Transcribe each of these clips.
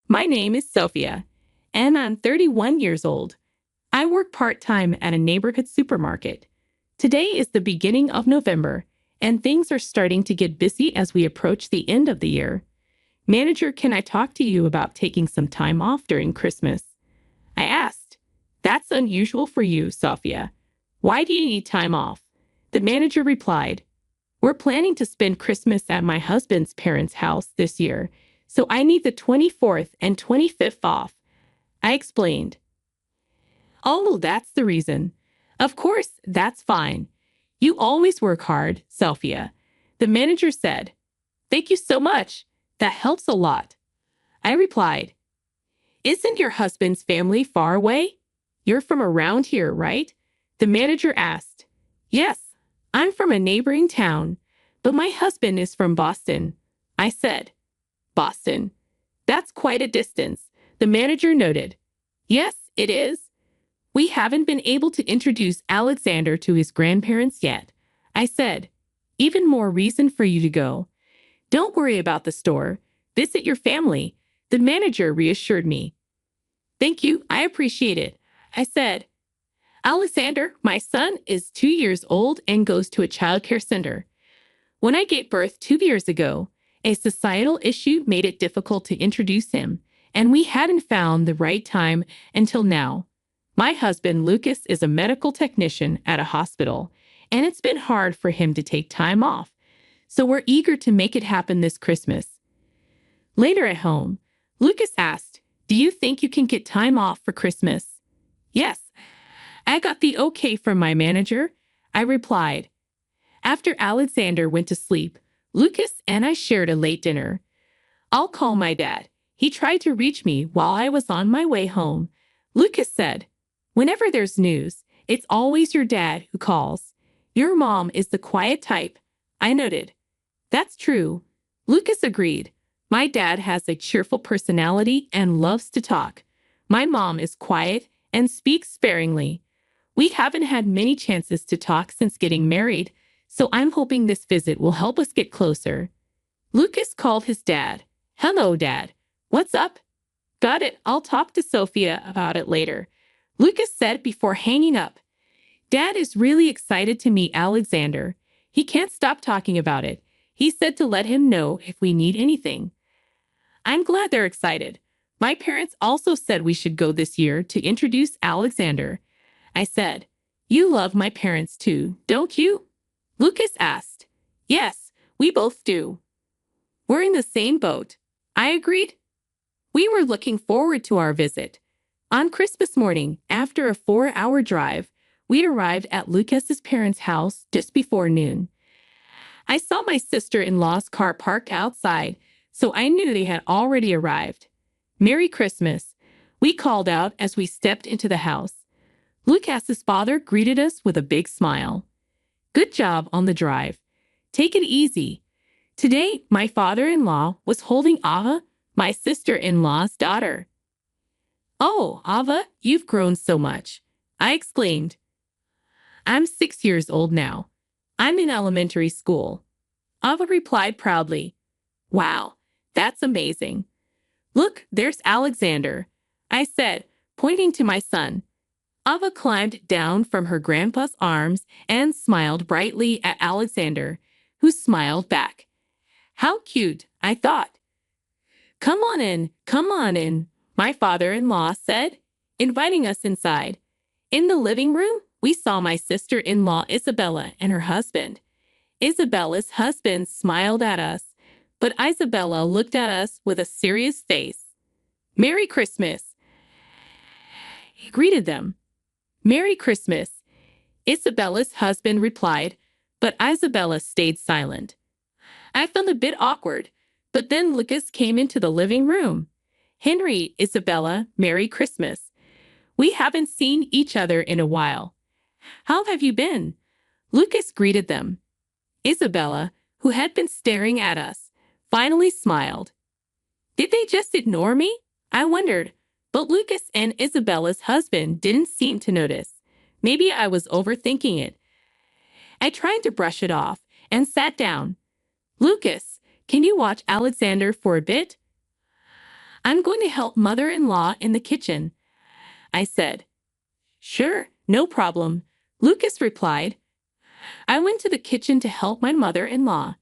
My name is Sophia, and I'm 31 years old. I work part-time at a neighborhood supermarket. Today is the beginning of November, and things are starting to get busy as we approach the end of the year. Manager, can I talk to you about taking some time off during Christmas? I asked. That's unusual for you, Sophia. Why do you need time off? The manager replied, we're planning to spend Christmas at my husband's parents' house this year, so I need the 24th and 25th off. I explained. Oh, that's the reason. Of course, that's fine. You always work hard, Sophia. The manager said. Thank you so much. That helps a lot. I replied. Isn't your husband's family far away? You're from around here, right? The manager asked. Yes, I'm from a neighboring town, but my husband is from Boston. I said. Boston. That's quite a distance, the manager noted. Yes, it is. We haven't been able to introduce Alexander to his grandparents yet. I said. Even more reason for you to go. Don't worry about the store. Visit your family. The manager reassured me. Thank you, I appreciate it. I said. Alexander, my son, is 2 years old and goes to a childcare center. When I gave birth 2 years ago, a societal issue made it difficult to introduce him, and we hadn't found the right time until now. My husband, Lucas, is a medical technician at a hospital, and it's been hard for him to take time off, so we're eager to make it happen this Christmas. Later at home, Lucas asked, do you think you can get time off for Christmas? Yes. I got the okay from my manager, I replied. After Alexander went to sleep, Lucas and I shared a late dinner. I'll call my dad. He tried to reach me while I was on my way home. Lucas said, whenever there's news, it's always your dad who calls. Your mom is the quiet type, I noted. That's true. Lucas agreed. My dad has a cheerful personality and loves to talk. My mom is quiet and speaks sparingly. We haven't had many chances to talk since getting married, so I'm hoping this visit will help us get closer. Lucas called his dad. Hello, Dad. What's up? Got it. I'll talk to Sophia about it later, Lucas said before hanging up. Dad is really excited to meet Alexander. He can't stop talking about it. He said to let him know if we need anything. I'm glad they're excited. My parents also said we should go this year to introduce Alexander. I said, you love my parents too, don't you? Lucas asked. Yes, we both do. We're in the same boat. I agreed. We were looking forward to our visit. On Christmas morning, after a 4-hour drive, we arrived at Lucas's parents' house just before noon. I saw my sister-in-law's car parked outside, so I knew they had already arrived. Merry Christmas, we called out as we stepped into the house. Lucas's father greeted us with a big smile. Good job on the drive. Take it easy. Today, my father-in-law was holding Ava, my sister-in-law's daughter. Oh, Ava, you've grown so much, I exclaimed. I'm 6 years old now. I'm in elementary school. Ava replied proudly. Wow, that's amazing. Look, there's Alexander, I said, pointing to my son. Ava climbed down from her grandpa's arms and smiled brightly at Alexander, who smiled back. How cute, I thought. Come on in, my father-in-law said, inviting us inside. In the living room, we saw my sister-in-law Isabella and her husband. Isabella's husband smiled at us, but Isabella looked at us with a serious face. Merry Christmas, he greeted them. Merry Christmas, Isabella's husband replied, but Isabella stayed silent. I felt a bit awkward, but then Lucas came into the living room. Henry, Isabella, Merry Christmas. We haven't seen each other in a while. How have you been? Lucas greeted them. Isabella, who had been staring at us, finally smiled. Did they just ignore me? I wondered. But Lucas and Isabella's husband didn't seem to notice. Maybe I was overthinking it. I tried to brush it off and sat down. Lucas, can you watch Alexander for a bit? I'm going to help mother-in-law in the kitchen. I said, sure, no problem. Lucas replied. I went to the kitchen to help my mother-in-law.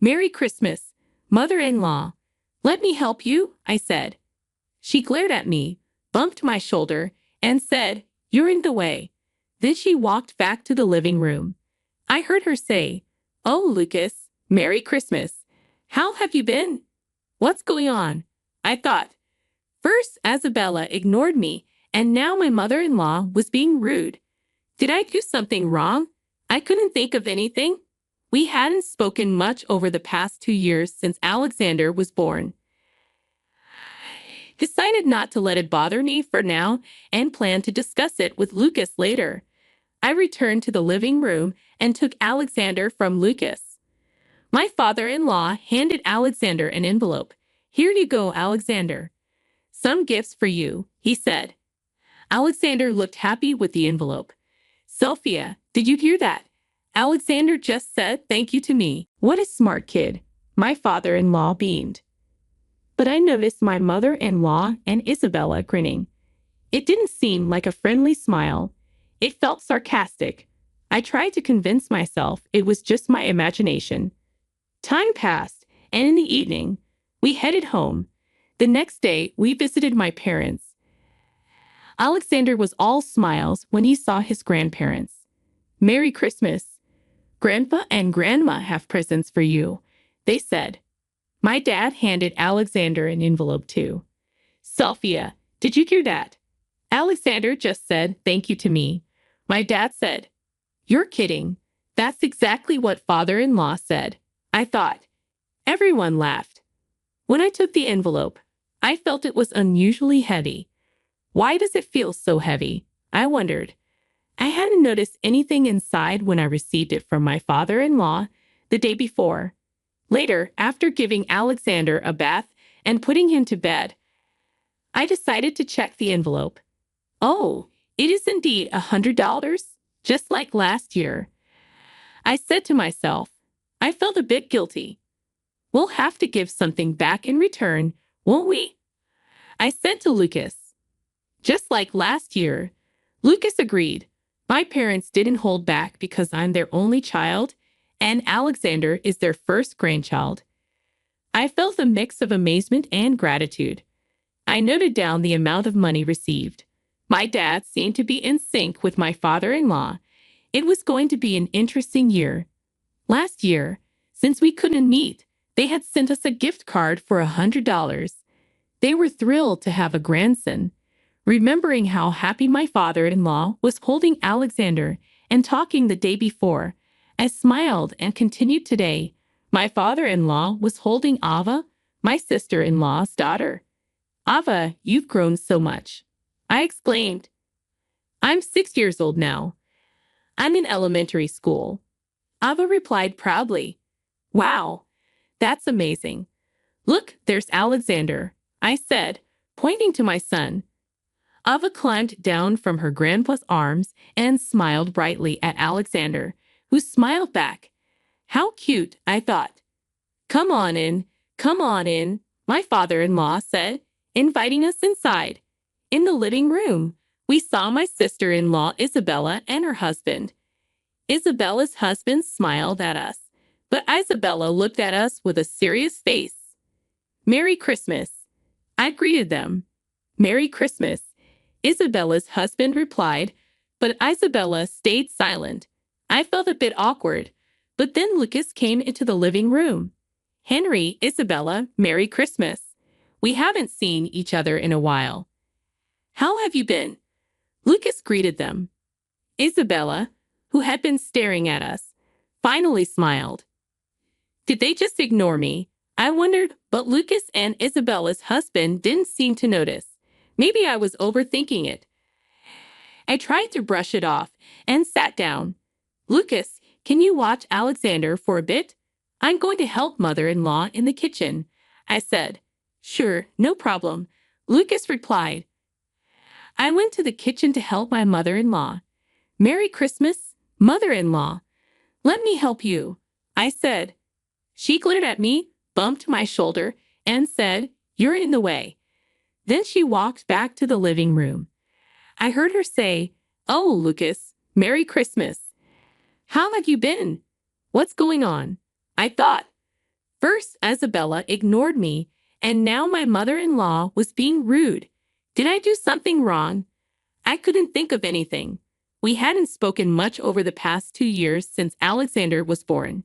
Merry Christmas, mother-in-law. Let me help you, I said. She glared at me, bumped my shoulder, and said, you're in the way. Then she walked back to the living room. I heard her say, oh, Lucas, Merry Christmas. How have you been? What's going on? I thought. First, Isabella ignored me, and now my mother-in-law was being rude. Did I do something wrong? I couldn't think of anything. We hadn't spoken much over the past 2 years since Alexander was born. Decided not to let it bother me for now and planned to discuss it with Lucas later. I returned to the living room and took Alexander from Lucas. My father-in-law handed Alexander an envelope. Here you go, Alexander. Some gifts for you, he said. Alexander looked happy with the envelope. Sophia, did you hear that? Alexander just said thank you to me. What a smart kid, my father-in-law beamed. But I noticed my mother-in-law and Isabella grinning. It didn't seem like a friendly smile. It felt sarcastic. I tried to convince myself it was just my imagination. Time passed, and in the evening, we headed home. The next day, we visited my parents. Alexander was all smiles when he saw his grandparents. Merry Christmas. Grandpa and Grandma have presents for you, they said. My dad handed Alexander an envelope too. Sophia, did you hear that? Alexander just said thank you to me. My dad said, you're kidding. That's exactly what father-in-law said. I thought. Everyone laughed. When I took the envelope, I felt it was unusually heavy. Why does it feel so heavy? I wondered. I hadn't noticed anything inside when I received it from my father-in-law the day before. Later, after giving Alexander a bath and putting him to bed, I decided to check the envelope. Oh, it is indeed $100, just like last year. I said to myself, I felt a bit guilty. We'll have to give something back in return, won't we? I said to Lucas. Just like last year, Lucas agreed. My parents didn't hold back because I'm their only child, and Alexander is their first grandchild. I felt a mix of amazement and gratitude. I noted down the amount of money received. My dad seemed to be in sync with my father-in-law. It was going to be an interesting year. Last year, since we couldn't meet, they had sent us a gift card for $100. They were thrilled to have a grandson. Remembering how happy my father-in-law was holding Alexander and talking the day before, I smiled and continued today. My father-in-law was holding Ava, my sister-in-law's daughter. Ava, you've grown so much. I exclaimed. I'm 6 years old now. I'm in elementary school. Ava replied proudly. Wow, that's amazing. Look, there's Alexander, I said, pointing to my son. Ava climbed down from her grandpa's arms and smiled brightly at Alexander, who smiled back. How cute, I thought. Come on in, my father-in-law said, inviting us inside. In the living room, we saw my sister-in-law Isabella and her husband. Isabella's husband smiled at us, but Isabella looked at us with a serious face. Merry Christmas. I greeted them. Merry Christmas. Isabella's husband replied, but Isabella stayed silent. I felt a bit awkward, but then Lucas came into the living room. Henry, Isabella, Merry Christmas. We haven't seen each other in a while. How have you been? Lucas greeted them. Isabella, who had been staring at us, finally smiled. Did they just ignore me? I wondered, but Lucas and Isabella's husband didn't seem to notice. Maybe I was overthinking it. I tried to brush it off and sat down. Lucas, can you watch Alexander for a bit? I'm going to help mother-in-law in the kitchen, I said. Sure, no problem, Lucas replied. I went to the kitchen to help my mother-in-law. Merry Christmas, mother-in-law. Let me help you, I said. She glared at me, bumped my shoulder, and said, you're in the way. Then she walked back to the living room. I heard her say, "Oh, Lucas, Merry Christmas. How have you been? What's going on?" I thought. First, Isabella ignored me, and now my mother-in-law was being rude. Did I do something wrong? I couldn't think of anything. We hadn't spoken much over the past 2 years since Alexander was born.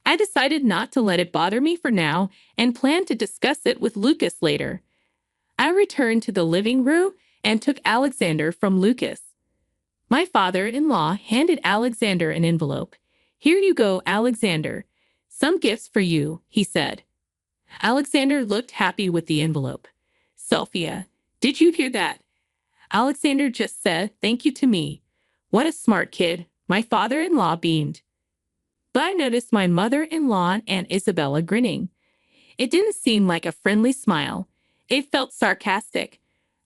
I decided not to let it bother me for now and planned to discuss it with Lucas later. I returned to the living room and took Alexander from Lucas. My father-in-law handed Alexander an envelope. "Here you go, Alexander. Some gifts for you," he said. Alexander looked happy with the envelope. "Sophia, did you hear that? Alexander just said thank you to me. What a smart kid," my father-in-law beamed. But I noticed my mother-in-law and Isabella grinning. It didn't seem like a friendly smile. It felt sarcastic.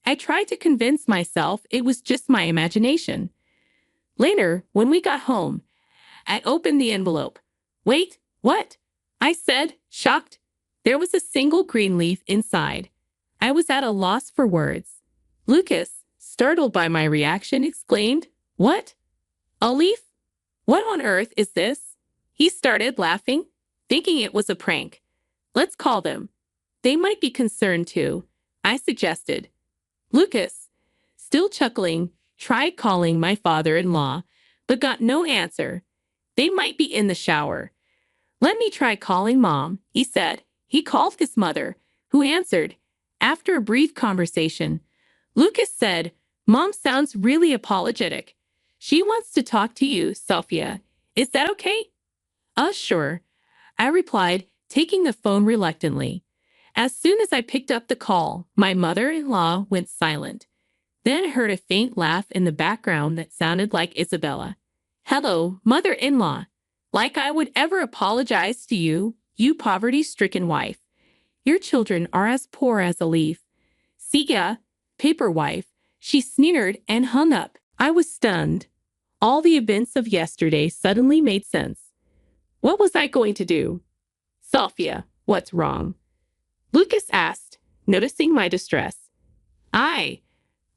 I tried to convince myself it was just my imagination. Later, when we got home, I opened the envelope. "Wait, what?" I said, shocked. There was a single green leaf inside. I was at a loss for words. Lucas, startled by my reaction, exclaimed, "What? A leaf? What on earth is this?" He started laughing, thinking it was a prank. "Let's call them. They might be concerned too," I suggested. Lucas, still chuckling, tried calling my father-in-law, but got no answer. "They might be in the shower." "Let me try calling Mom," he said. He called his mother, who answered. After a brief conversation, Lucas said, "Mom sounds really apologetic. She wants to talk to you, Sophia. Is that okay?" Sure," I replied, taking the phone reluctantly. As soon as I picked up the call, my mother-in-law went silent. Then I heard a faint laugh in the background that sounded like Isabella. "Hello, mother-in-law. Like I would ever apologize to you, you poverty-stricken wife. Your children are as poor as a leaf. See ya, paper wife." She sneered and hung up. I was stunned. All the events of yesterday suddenly made sense. What was I going to do? "Sophia, what's wrong?" Lucas asked, noticing my distress. I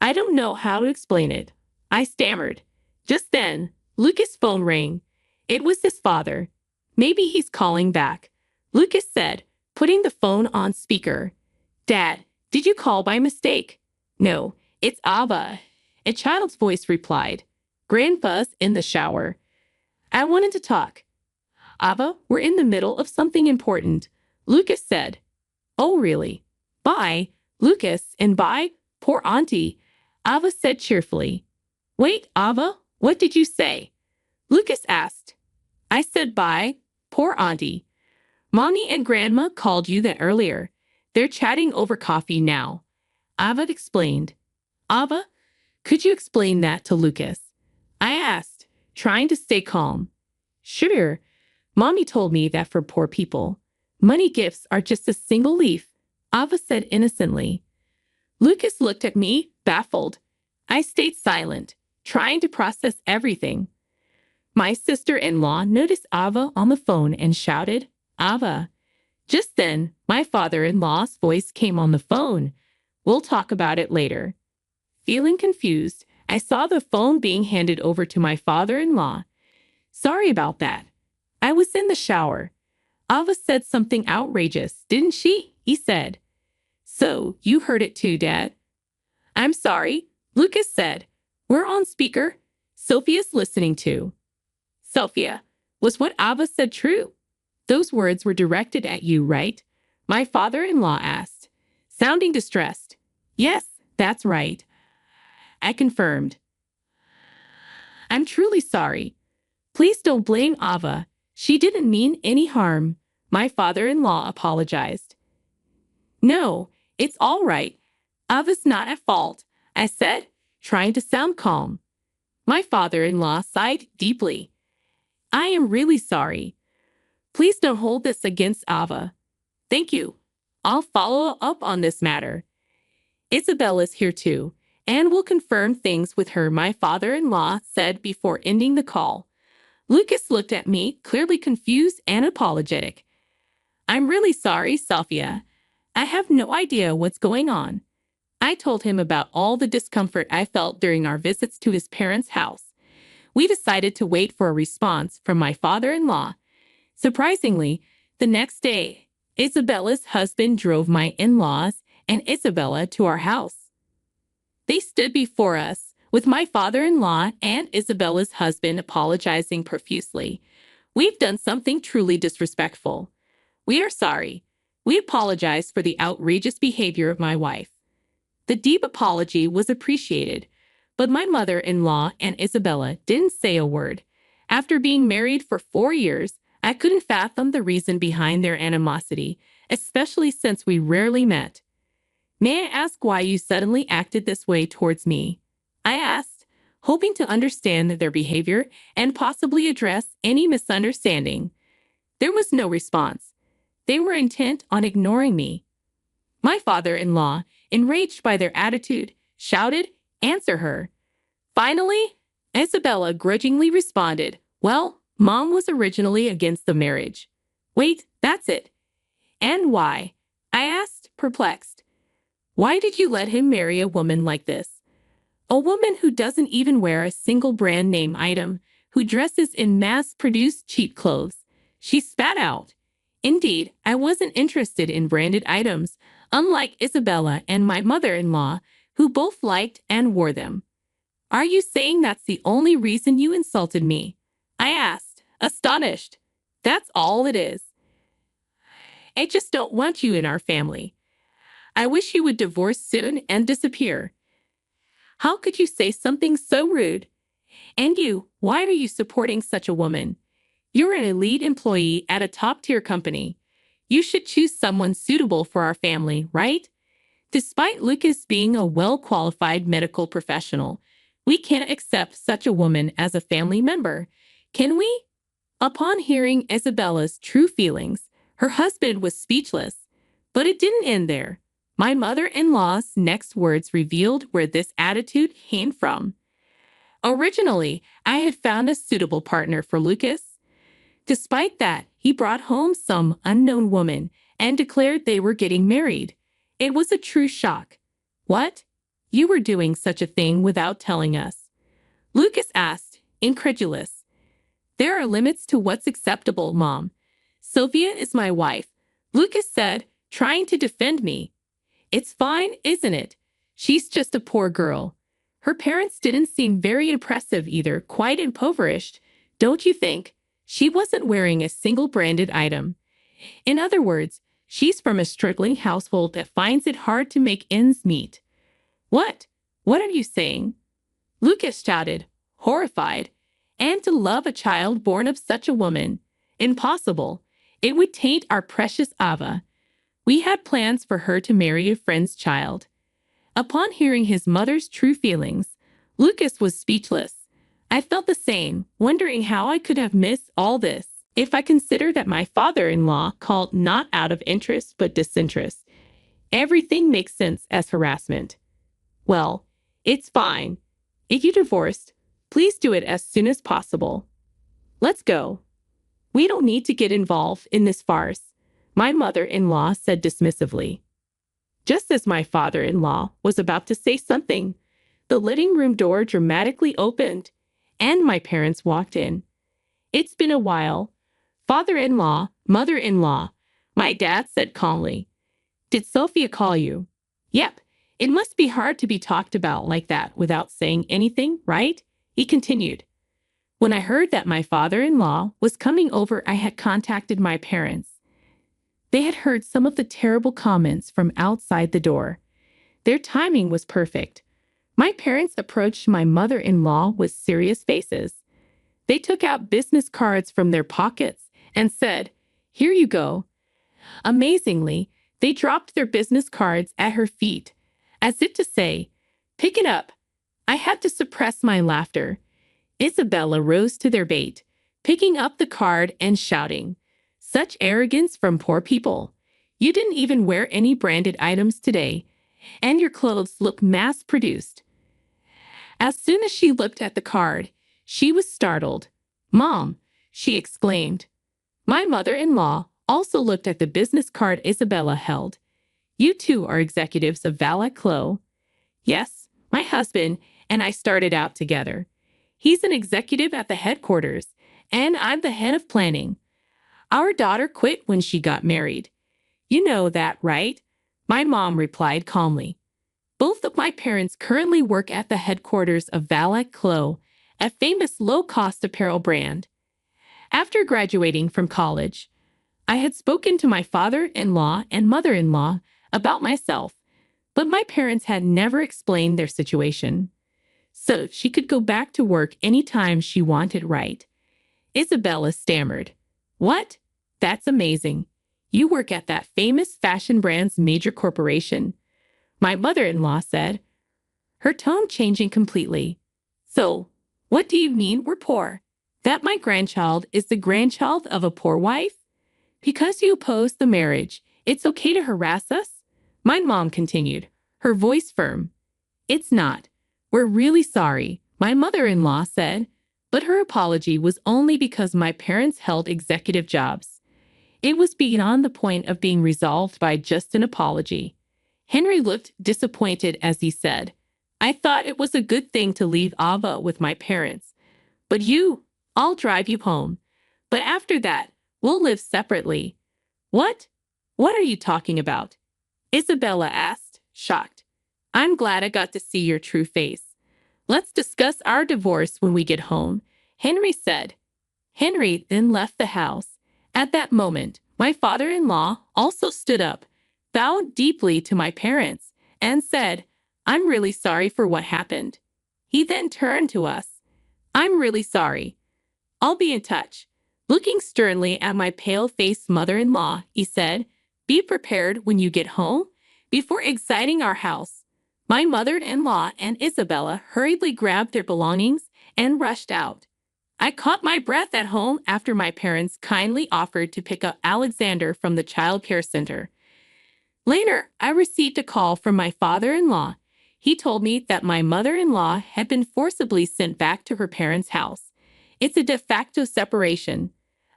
don't know how to explain it," I stammered. Just then, Lucas' phone rang. It was his father. "Maybe he's calling back," Lucas said, putting the phone on speaker. "Dad, did you call by mistake?" "No, it's Abba," a child's voice replied. "Grandpa's in the shower." I wanted to talk. "Abba, we're in the middle of something important," Lucas said. "Oh, really? Bye, Lucas, and bye, poor auntie," Abba said cheerfully. "Wait, Abba, what did you say?" Lucas asked. "I said bye, poor auntie. Mommy and Grandma called you that earlier. They're chatting over coffee now," Abba explained. "Abba, could you explain that to Lucas?" I asked, trying to stay calm. "Sure. Mommy told me that for poor people, money gifts are just a single leaf," Abba said innocently. Lucas looked at me, baffled. I stayed silent, trying to process everything. My sister-in-law noticed Abba on the phone and shouted, "Abba." Just then, my father-in-law's voice came on the phone. "We'll talk about it later." Feeling confused, I saw the phone being handed over to my father-in-law. "Sorry about that. I was in the shower. Ava said something outrageous, didn't she?" he said. "So, you heard it too, Dad?" "I'm sorry," Lucas said. "We're on speaker. Sophia's listening too." "Sophia, was what Ava said true? Those words were directed at you, right?" my father-in-law asked, sounding distressed. "Yes, that's right," I confirmed. "I'm truly sorry. Please don't blame Ava. She didn't mean any harm," my father-in-law apologized. "No, it's all right. Ava's not at fault," I said, trying to sound calm. My father-in-law sighed deeply. "I am really sorry. Please don't hold this against Ava." "Thank you. I'll follow up on this matter. Isabella's here too, and will confirm things with her," my father-in-law said before ending the call. Lucas looked at me, clearly confused and apologetic. "I'm really sorry, Sophia. I have no idea what's going on. I told him about all the discomfort I felt during our visits to his parents' house. We decided to wait for a response from my father-in-law. Surprisingly, the next day, Isabella's husband drove my in-laws and Isabella to our house. They stood before us, with my father-in-law and Isabella's husband apologizing profusely. We've done something truly disrespectful. We are sorry. We apologize for the outrageous behavior of my wife. The deep apology was appreciated, but my mother-in-law and Isabella didn't say a word. After being married for 4 years, I couldn't fathom the reason behind their animosity, especially since we rarely met. May I ask why you suddenly acted this way towards me? I asked, hoping to understand their behavior and possibly address any misunderstanding. There was no response. They were intent on ignoring me. My father-in-law, enraged by their attitude, shouted, "Answer her." Finally, Isabella grudgingly responded, "Well, Mom was originally against the marriage." "Wait, that's it. And why?" I asked, perplexed. "Why did you let him marry a woman like this? A woman who doesn't even wear a single brand name item, who dresses in mass-produced cheap clothes." She spat out. Indeed, I wasn't interested in branded items, unlike Isabella and my mother-in-law, who both liked and wore them. "Are you saying that's the only reason you insulted me?" I asked, astonished. "That's all it is. I just don't want you in our family. I wish you would divorce soon and disappear." "How could you say something so rude? And you, why are you supporting such a woman? You're an elite employee at a top-tier company. You should choose someone suitable for our family, right?" Despite Lucas being a well-qualified medical professional, we can't accept such a woman as a family member, can we? Upon hearing Isabella's true feelings, her husband was speechless. But it didn't end there. My mother-in-law's next words revealed where this attitude came from. Originally, I had found a suitable partner for Lucas. Despite that, he brought home some unknown woman and declared they were getting married. It was a true shock. "What? You were doing such a thing without telling us?" Lucas asked, incredulous. "There are limits to what's acceptable, Mom. Sophia is my wife," Lucas said, trying to defend me. "It's fine, isn't it? She's just a poor girl." Her parents didn't seem very impressive either, quite impoverished, don't you think? She wasn't wearing a single branded item. In other words, she's from a struggling household that finds it hard to make ends meet. "What? What are you saying?" Lucas shouted, horrified. "And to love a child born of such a woman? Impossible. It would taint our precious Ava. We had plans for her to marry a friend's child." Upon hearing his mother's true feelings, Lucas was speechless. I felt the same, wondering how I could have missed all this. If I consider that my father-in-law called not out of interest but disinterest, everything makes sense as harassment. Well, it's fine. If you divorced, please do it as soon as possible. Let's go. We don't need to get involved in this farce, my mother-in-law said dismissively. Just as my father-in-law was about to say something, the living room door dramatically opened, and my parents walked in. "It's been a while. Father-in-law, mother-in-law," my dad said calmly. "Did Sophia call you?" "Yep. It must be hard to be talked about like that without saying anything, right?" he continued. When I heard that my father-in-law was coming over, I had contacted my parents. They had heard some of the terrible comments from outside the door. Their timing was perfect. My parents approached my mother-in-law with serious faces. They took out business cards from their pockets and said, "Here you go." Amazingly, they dropped their business cards at her feet, as if to say, "Pick it up." I had to suppress my laughter. Isabella rose to their bait, picking up the card and shouting, "Such arrogance from poor people. You didn't even wear any branded items today, and your clothes look mass-produced." As soon as she looked at the card, she was startled. "Mom," she exclaimed. My mother-in-law also looked at the business card Isabella held. You two are executives of Valet Clos. Yes, my husband and I started out together. He's an executive at the headquarters, and I'm the head of planning. Our daughter quit when she got married. You know that, right? My mom replied calmly. Both of my parents currently work at the headquarters of Valet Clos, a famous low-cost apparel brand. After graduating from college, I had spoken to my father-in-law and mother-in-law about myself, but my parents had never explained their situation. So she could go back to work anytime she wanted, right? Isabella stammered. What? That's amazing. You work at that famous fashion brand's major corporation, my mother-in-law said, her tone changing completely. So, what do you mean we're poor? That my grandchild is the grandchild of a poor wife? Because you oppose the marriage, it's okay to harass us? My mom continued, her voice firm. It's not. We're really sorry, my mother-in-law said, but her apology was only because my parents held executive jobs. It was beyond the point of being resolved by just an apology. Henry looked disappointed as he said, I thought it was a good thing to leave Ava with my parents. But I'll drive you home. But after that, we'll live separately. What? What are you talking about? Isabella asked, shocked. I'm glad I got to see your true face. Let's discuss our divorce when we get home, Henry said. Henry then left the house. At that moment, my father-in-law also stood up, bowed deeply to my parents, and said, I'm really sorry for what happened. He then turned to us. I'm really sorry. I'll be in touch. Looking sternly at my pale-faced mother-in-law, he said, be prepared when you get home before exiting our house. My mother-in-law and Isabella hurriedly grabbed their belongings and rushed out. I caught my breath at home after my parents kindly offered to pick up Alexander from the child care center. Later, I received a call from my father-in-law. He told me that my mother-in-law had been forcibly sent back to her parents' house. It's a de facto separation.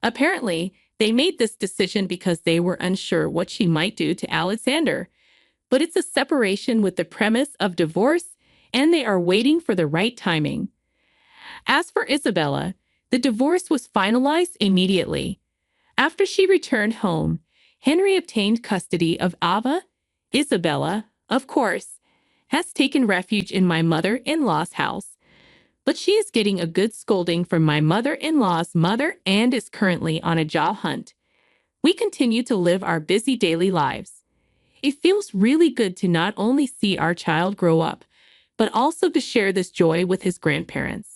Apparently, they made this decision because they were unsure what she might do to Alexander. But it's a separation with the premise of divorce, and they are waiting for the right timing. As for Isabella, the divorce was finalized immediately. After she returned home, Henry obtained custody of Ava. Isabella, of course, has taken refuge in my mother-in-law's house, but she is getting a good scolding from my mother-in-law's mother and is currently on a job hunt. We continue to live our busy daily lives. It feels really good to not only see our child grow up, but also to share this joy with his grandparents.